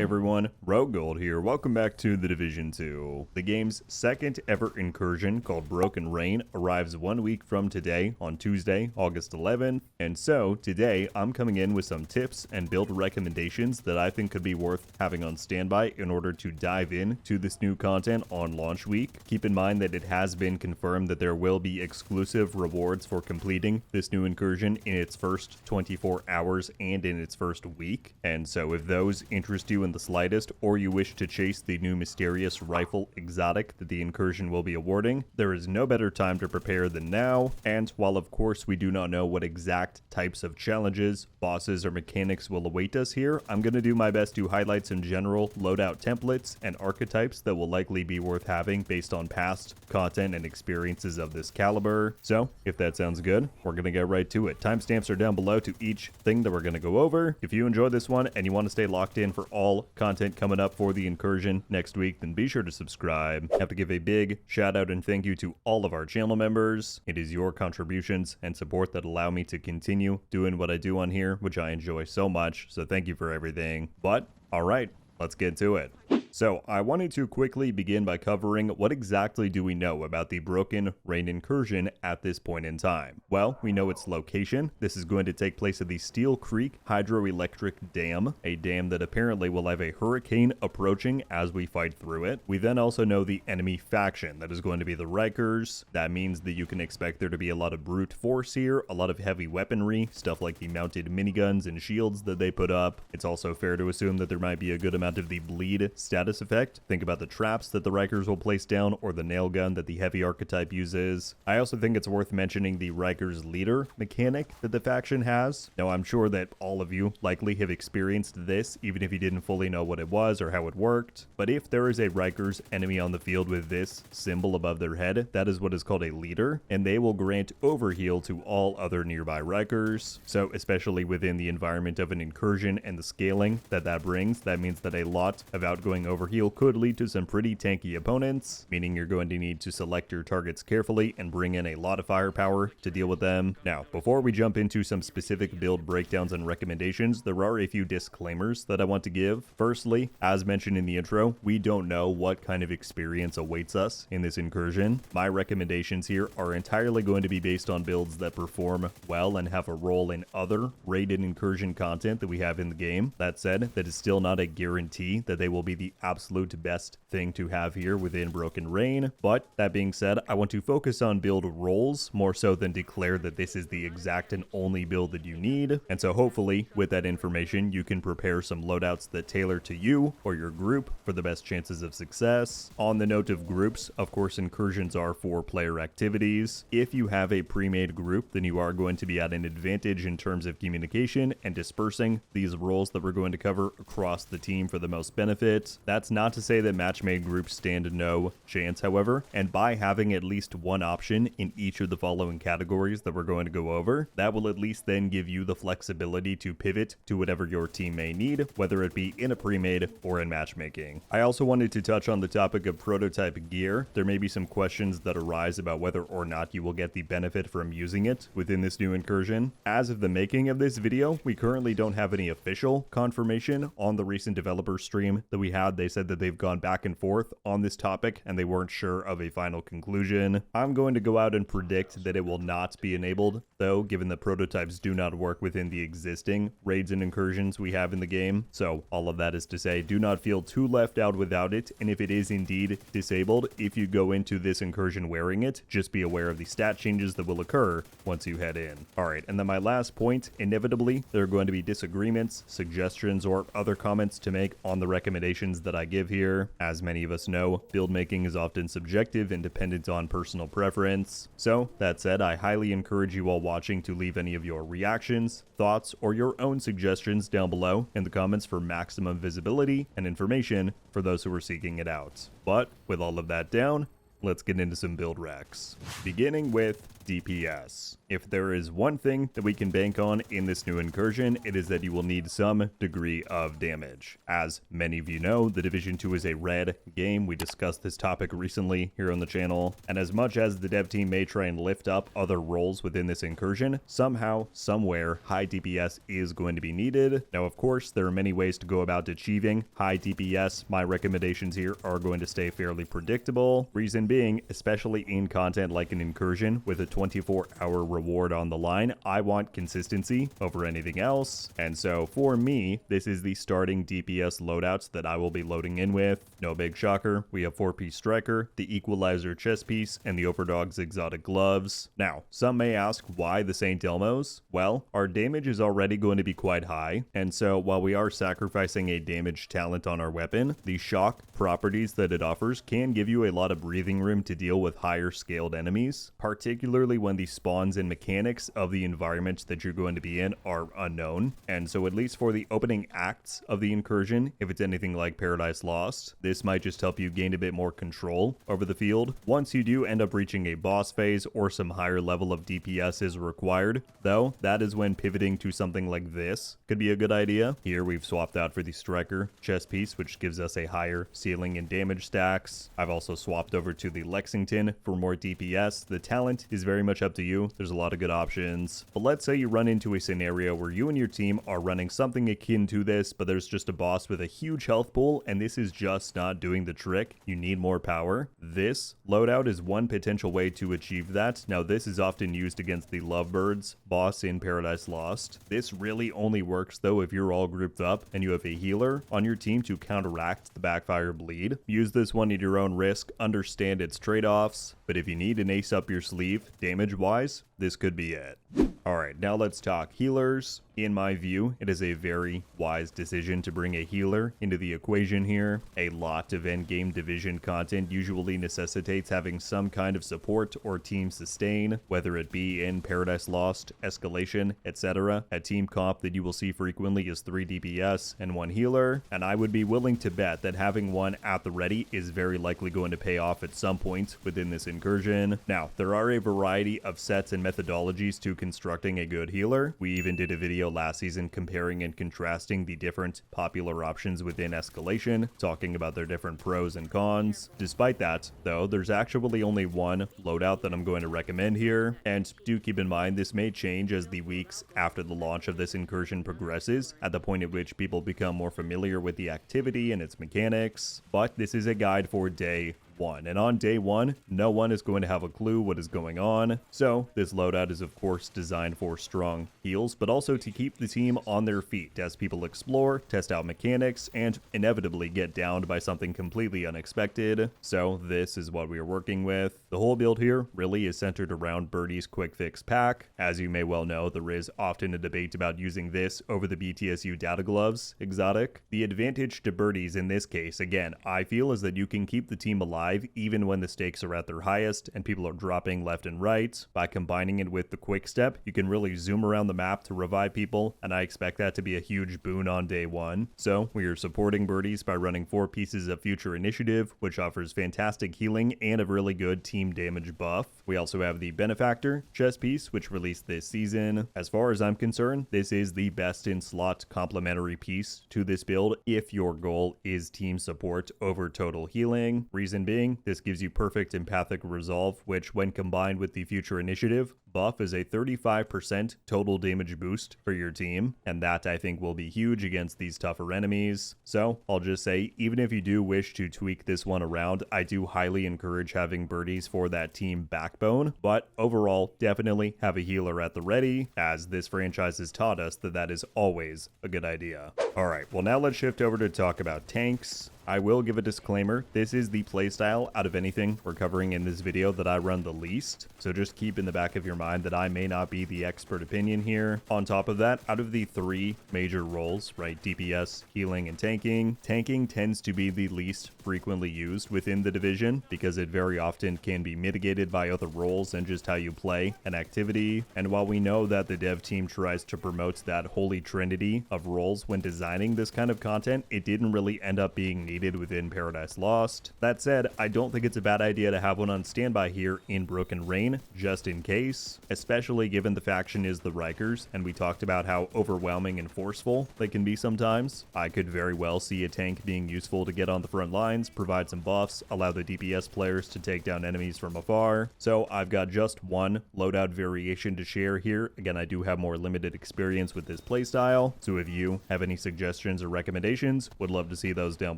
Hey everyone, RogueGold here. Welcome back to The Division 2. The game's second ever incursion, called Broken Rain, arrives 1 week from today on Tuesday, August 11th. And so, today, I'm coming in with some tips and build recommendations that I think could be worth having on standby in order to dive in to this new content on launch week. Keep in mind that it has been confirmed that there will be exclusive rewards for completing this new incursion in its first 24 hours and in its first week. And so if those interest you in the slightest, or you wish to chase the new mysterious rifle exotic that the incursion will be awarding, there is no better time to prepare than now. And while of course we do not know what exact types of challenges, bosses, or mechanics will await us here, I'm going to do my best to highlight some general loadout templates and archetypes that will likely be worth having based on past content and experiences of this caliber. So if that sounds good, we're going to get right to it. Timestamps are down below to each thing that we're going to go over. If you enjoyed this one and you want to stay locked in for all content coming up for the incursion next week, then be sure to subscribe. I have to give a big shout out and thank you to all of our channel members. It is your contributions and support that allow me to continue doing what I do on here, which I enjoy so much, so thank you for everything. But all right, let's get to it. So, I wanted to quickly begin by covering what exactly do we know about the Broken Rain incursion at this point in time. Well, we know its location. This is going to take place at the Steel Creek Hydroelectric Dam, a dam that apparently will have a hurricane approaching as we fight through it. We then also know the enemy faction. That is going to be the Rikers. That means that you can expect there to be a lot of brute force here, a lot of heavy weaponry, stuff like the mounted miniguns and shields that they put up. It's also fair to assume that there might be a good amount of the bleed status effect. Think about the traps that the Rikers will place down or the nail gun that the heavy archetype uses. I also think it's worth mentioning the Rikers leader mechanic that the faction has. Now, I'm sure that all of you likely have experienced this, even if you didn't fully know what it was or how it worked. But if there is a Rikers enemy on the field with this symbol above their head, that is what is called a leader, and they will grant overheal to all other nearby Rikers. So especially within the environment of an incursion and the scaling that brings, that means that a lot of outgoing overheal could lead to some pretty tanky opponents, meaning you're going to need to select your targets carefully and bring in a lot of firepower to deal with them. Now, before we jump into some specific build breakdowns and recommendations, there are a few disclaimers that I want to give. Firstly, as mentioned in the intro, we don't know what kind of experience awaits us in this incursion. My recommendations here are entirely going to be based on builds that perform well and have a role in other rated incursion content that we have in the game. That said, that is still not a guarantee that they will be the absolute best thing to have here within Broken Rain. But that being said, I want to focus on build roles more so than declare that this is the exact and only build that you need. And so hopefully with that information, you can prepare some loadouts that tailor to you or your group for the best chances of success. On the note of groups, of course, incursions are 4-player activities. If you have a pre-made group, then you are going to be at an advantage in terms of communication and dispersing these roles that we're going to cover across the team for the most benefit. That's not to say that match-made groups stand no chance, however, and by having at least one option in each of the following categories that we're going to go over, that will at least then give you the flexibility to pivot to whatever your team may need, whether it be in a pre-made or in matchmaking. I also wanted to touch on the topic of prototype gear. There may be some questions that arise about whether or not you will get the benefit from using it within this new incursion. As of the making of this video, we currently don't have any official confirmation on the recent developer stream that we had. They said that they've gone back and forth on this topic and they weren't sure of a final conclusion. I'm going to go out and predict that it will not be enabled, though, given that prototypes do not work within the existing raids and incursions we have in the game. So all of that is to say, do not feel too left out without it. And if it is indeed disabled, if you go into this incursion wearing it, just be aware of the stat changes that will occur once you head in. All right, and then my last point, inevitably, there are going to be disagreements, suggestions, or other comments to make on the recommendations that I give here. As many of us know, build making is often subjective and dependent on personal preference. So that said, I highly encourage you all watching to leave any of your reactions, thoughts, or your own suggestions down below in the comments for maximum visibility and information for those who are seeking it out. But with all of that down, let's get into some build recs. Beginning with DPS. If there is one thing that we can bank on in this new incursion, it is that you will need some degree of damage. As many of you know, the Division 2 is a red game. We discussed this topic recently here on the channel, and as much as the dev team may try and lift up other roles within this incursion, somehow, somewhere, high DPS is going to be needed. Now, of course, there are many ways to go about achieving high DPS. My recommendations here are going to stay fairly predictable. Reason being, especially in content like an incursion with a 24-hour reward on the line, I want consistency over anything else. And so for me, this is the starting DPS loadouts that I will be loading in with. No big shocker, we have 4-piece striker, the equalizer chest piece, and the Overdog's exotic gloves. Now, some may ask why the St. Elmo's? Well, our damage is already going to be quite high, and so while we are sacrificing a damage talent on our weapon, the shock properties that it offers can give you a lot of breathing room to deal with higher scaled enemies, particularly when the spawns and mechanics of the environment that you're going to be in are unknown. And so at least for the opening acts of the incursion, if it's anything like Paradise Lost, this might just help you gain a bit more control over the field. Once you do end up reaching a boss phase or some higher level of DPS is required, though, that is when pivoting to something like this could be a good idea. Here we've swapped out for the striker chest piece, which gives us a higher ceiling and damage stacks. I've also swapped over to the Lexington for more DPS. The talent is very much up to you. There's a lot of good options. But let's say you run into a scenario where you and your team are running something akin to this, but there's just a boss with a huge health pool, and this is just not doing the trick. You need more power. This loadout is one potential way to achieve that. Now, this is often used against the Lovebirds boss in Paradise Lost. This really only works, though, if you're all grouped up and you have a healer on your team to counteract the backfire bleed. Use this one at your own risk, understand its trade-offs, but if you need an ace up your sleeve, damage-wise, this could be it. Alright, now let's talk healers. In my view, it is a very wise decision to bring a healer into the equation here. A lot of endgame division content usually necessitates having some kind of support or team sustain, whether it be in Paradise Lost, Escalation, etc. A team comp that you will see frequently is 3 DPS and 1 healer, and I would be willing to bet that having one at the ready is very likely going to pay off at some point within this incursion. Now, there are a variety of sets and methodologies to constructing a good healer. We even did a video last season comparing and contrasting the different popular options within Escalation, talking about their different pros and cons. Despite that, though, there's actually only one loadout that I'm going to recommend here, and do keep in mind this may change as the weeks after the launch of this incursion progresses, at the point at which people become more familiar with the activity and its mechanics, but this is a guide for day 1, and on day 1, no one is going to have a clue what is going on. So this loadout is of course designed for strong heals, but also to keep the team on their feet as people explore, test out mechanics, and inevitably get downed by something completely unexpected. So this is what we are working with. The whole build here really is centered around Birdie's quick fix pack. As you may well know, there is often a debate about using this over the BTSU data gloves exotic. The advantage to Birdie's in this case, again, I feel, is that you can keep the team alive even when the stakes are at their highest and people are dropping left and right. By combining it with the quick step, you can really zoom around the map to revive people, and I expect that to be a huge boon on day 1. So we are supporting Birdies by running 4 pieces of Future Initiative, which offers fantastic healing and a really good team damage buff. We also have the Benefactor chest piece, which released this season. As far as I'm concerned, this is the best in slot complementary piece to this build if your goal is team support over total healing. Reason being, this gives you perfect empathic resolve, which when combined with the Future Initiative buff is a 35% total damage boost for your team, and that I think will be huge against these tougher enemies. So I'll just say, even if you do wish to tweak this one around, I do highly encourage having Birdies for that team backbone, but overall definitely have a healer at the ready, as this franchise has taught us that that is always a good idea. Alright, well now let's shift over to talk about tanks. I will give a disclaimer, this is the playstyle out of anything we're covering in this video that I run the least, so just keep in the back of your mind that I may not be the expert opinion here. On top of that, out of the 3 major roles, right, DPS, healing, and tanking tends to be the least frequently used within the division because it very often can be mitigated by other roles and just how you play an activity. And while we know that the dev team tries to promote that holy trinity of roles when designing this kind of content, it didn't really end up being needed within Paradise Lost. That said, I don't think it's a bad idea to have one on standby here in Broken Rain, just in case, especially given the faction is the Rikers, and we talked about how overwhelming and forceful they can be sometimes. I could very well see a tank being useful to get on the front lines, provide some buffs, allow the DPS players to take down enemies from afar. So I've got just one loadout variation to share here. Again, I do have more limited experience with this playstyle, so if you have any suggestions or recommendations, would love to see those down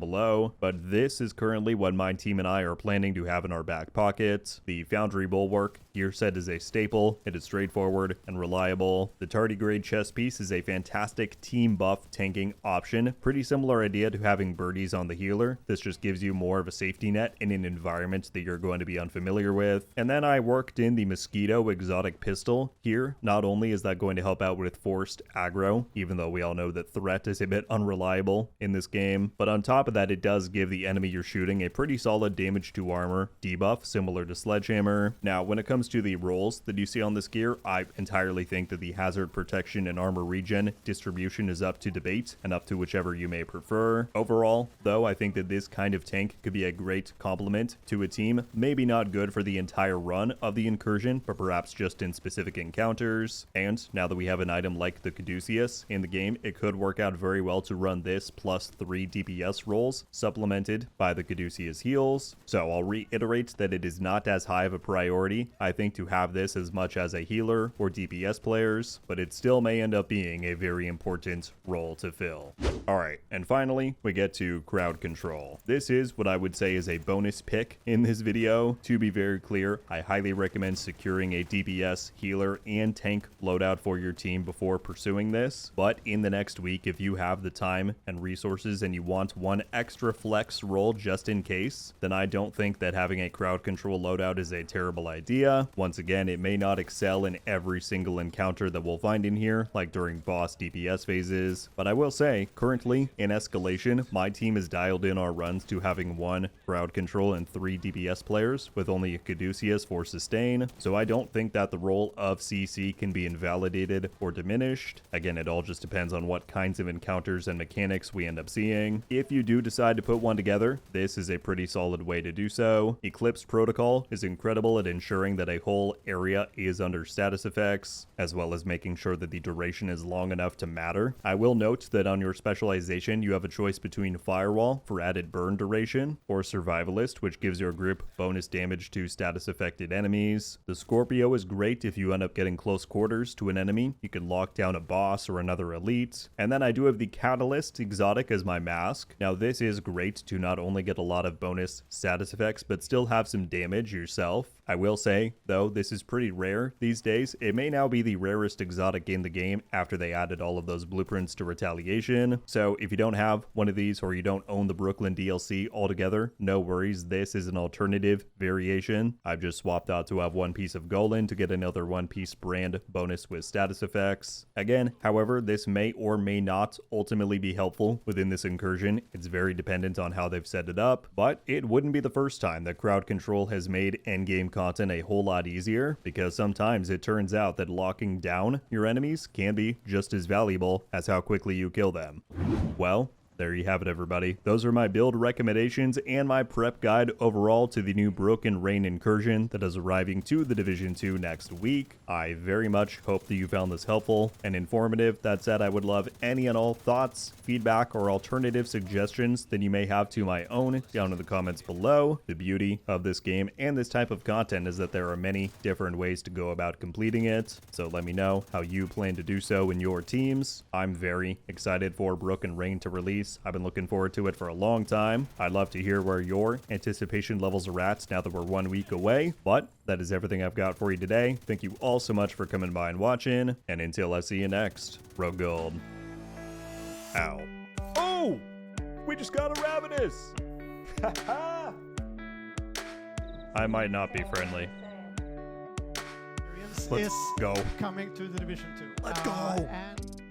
below. But this is currently what my team and I are planning to have in our back pocket. The Foundry Bulwark, gear set is a staple. It is straightforward and reliable. The tardigrade chest piece is a fantastic team buff tanking option. Pretty similar idea to having birdies on the healer. This just gives you more of a safety net in an environment that you're going to be unfamiliar with. And then I worked in the Mosquito exotic pistol here. Not only is that going to help out with forced aggro, even though we all know that threat is a bit unreliable in this game, but on top of that, it does give the enemy you're shooting a pretty solid damage to armor debuff, similar to Sledgehammer. Now, when it comes to the rolls that you see on this gear, I entirely think that the hazard protection and armor regen distribution is up to debate and up to whichever you may prefer. Overall, though, I think that this kind of tank could be a great complement to a team. Maybe not good for the entire run of the Incursion, but perhaps just in specific encounters. And now that we have an item like the Caduceus in the game, it could work out very well to run this plus 3 DPS rolls, supplemented by the Caduceus heals. So I'll reiterate that it is not as high of a priority, I think, to have this as much as a healer or DPS players, but it still may end up being a very important role to fill. Alright, and finally, we get to crowd control. This is what I would say is a bonus pick in this video. To be very clear, I highly recommend securing a DPS, healer, and tank loadout for your team before pursuing this, but in the next week, if you have the time and resources and you want one extra flex roll just in case, then I don't think that having a crowd control loadout is a terrible idea. Once again, it may not excel in every single encounter that we'll find in here, like during boss DPS phases, but I will say, currently in escalation, my team is dialed in our runs to having 1 crowd control and 3 DPS players with only a Caduceus for sustain, so I don't think that the role of CC can be invalidated or diminished. Again, it all just depends on what kinds of encounters and mechanics we end up seeing. If you do decide to put one together, this is a pretty solid way to do so. Eclipse Protocol is incredible at ensuring that a whole area is under status effects, as well as making sure that the duration is long enough to matter. I will note that on your specialization, you have a choice between Firewall for added burn duration, or Survivalist, which gives your group bonus damage to status affected enemies. The Scorpio is great if you end up getting close quarters to an enemy. You can lock down a boss or another elite. And then I do have the Catalyst exotic as my mask. Now this is great to not only get a lot of bonus status effects, but still have some damage yourself. I will say, though, this is pretty rare these days. It may now be the rarest exotic in the game after they added all of those blueprints to Retaliation. So if you don't have one of these or you don't own the Brooklyn DLC altogether, no worries. This is an alternative variation. I've just swapped out to have 1 piece of Golan to get another 1 piece brand bonus with status effects. Again, however, this may or may not ultimately be helpful within this incursion. It's very dependent on how they've set it up, but it wouldn't be the first time that crowd control has made endgame content a whole lot easier, because sometimes it turns out that locking down your enemies can be just as valuable as how quickly you kill them. Well, there you have it, everybody. Those are my build recommendations and my prep guide overall to the new Broken Rain Incursion that is arriving to the Division 2 next week. I very much hope that you found this helpful and informative. That said, I would love any and all thoughts, feedback, or alternative suggestions that you may have to my own down in the comments below. The beauty of this game and this type of content is that there are many different ways to go about completing it, so let me know how you plan to do so in your teams. I'm very excited for Broken Rain to release. I've been looking forward to it for a long time. I'd love to hear where your anticipation levels are at now that we're 1 week away, but that is everything I've got for you today. Thank you all so much for coming by and watching, and until I see you next, RogueGold. Ow. Oh! We just got a Ravenous! I might not be friendly. Let's go. Coming to the Division 2. Let's go! And